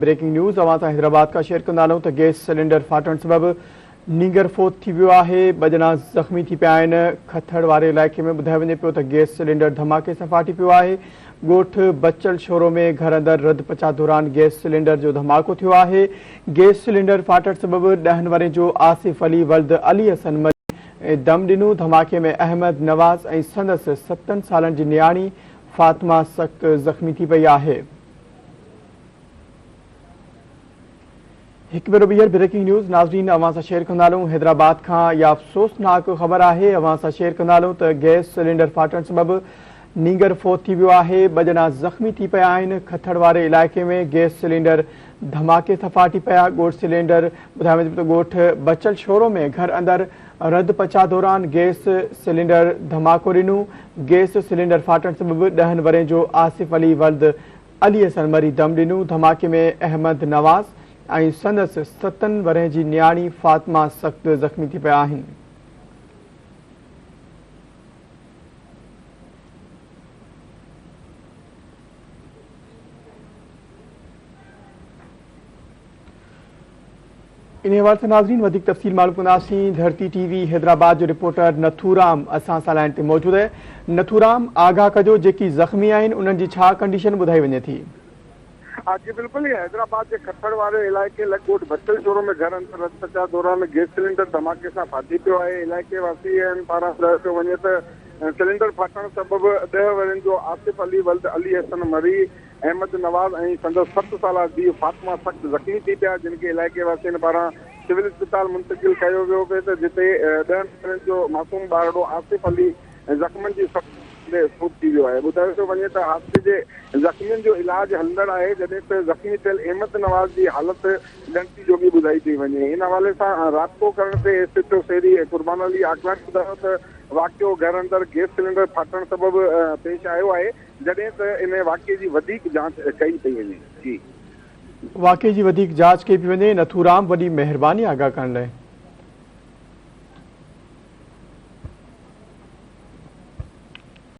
Breaking news अवां हैदराबाद का share कंदा तो गैस सिलेंडर फाटण सबब नींगर फोत थी वियो आहे। ॿ ॼणा ज़ख़्मी थी पिया आहिनि। खथड़ वारे इलाइक़े में ॿुधायो वञे पियो त गैस सिलेंडर धमाके सां फाटी पियो आहे। ॻोठ बचल शोरो में घर अंदरि रद पचा दौरान गैस सिलेंडर जो धमाको थियो आहे। गैस सिलेंडर फाटण सबब 10 वरे जो आसिफ अली वल्द अली हसन मरी दम ॾिनो। धमाके में अहमद नवाज़ ऐं संदसि 7 सालनि जी नियाणी फातिमा सख़्त ज़ख़्मी थी पई आहे। एक भेरो ॿीहर ब्रेकिंग न्यूज़ नाज़रीन अवां सां शेयर कंदा हलूं। हैदराबाद खां या अफ़सोसनाक ख़बर आहे। अवां सां शेयर कंदा हलूं त गैस सिलेंडर फाटण सबब नींगर फोत थी वियो आहे। 2 ॼणा ज़ख़्मी थी पिया आहिनि। खथड़ वारे इलाइक़े में गैस सिलेंडर धमाके सां फाटी पिया। ॻोठ सिलेंडर ॿुधायो वञे पियो त ॻोठ बचल शोरो में घर अंदरि रद पचा दौरान गैस सिलेंडर धमाको ॾिनो। गैस सिलेंडर फाटण सबब 10 वरे जो आसिफ अली वल्द अली हसन मरी दम ॾिनो। धमाके में अहमद नवाज़ ऐं संदसि 7 वरे जी नियाणी फातिमा सख़्त ज़ख़्मी थी पिया आहिनि। इन हवाले से नाज़रीन वधिक तफ़सील मालूम कंदासीं। धरती टीवी हैदराबाद जो रिपोर्टर नथूराम असां सां लाइन ते मौजूदु आहे। नथूराम, आगाह कजो जेकी ज़ख़्मी आहिनि उन्हनि जी छा कंडीशन ॿुधाई वञे थी? जी बिल्कुल ही हैदराबाद के खट्टड़ वाले इलाके लगोट बच्चल शोरों में घर अंदर रद पचा दौरान गैस सिलेंडर धमाके से फाटी पियो है। इलाके वासी पारा ॿुधायो वञे तो सिलेंडर फाटण सबब 10 वरनि जो आसिफ अली वल्द अली हसन मरी अहमद नवाज़ ऐं संदसि 7 साल जी फातिमा सख़्त ज़ख़्मी थी पिया, जिनके इलाके वासियुनि पारां सिविल अस्पताल मुंतकिल कयो वियो पियो। जिते 10 वरनि जो मासूम ॿारड़ो आसिफ अली ज़ख़्मनि जी फूट थी वियो आहे। ॿुधायो थो वञे त हादसे जे ज़ख़्मियुनि जो इलाज हलंदड़ आहे, जॾहिं त ज़ख़्मी थियल अहमद नवाज़ जी हालत ॻणती जोगी ॿुधाई थी वञे। इन हवाले सां राबितो करण ते एसएचओ शहरी कुर्बान अली आकलानी ॿुधायो त वाक़ियो घर अंदरि गैस सिलेंडर फाटण सबब पेश आयो आहे, जॾहिं त इन वाक़िए जी वधीक जांच कई पई वञे। जी, वाक़िए जी वधीक जांच कई पई वञे। नथूराम, वॾी महिरबानी आगाह करण लाइ।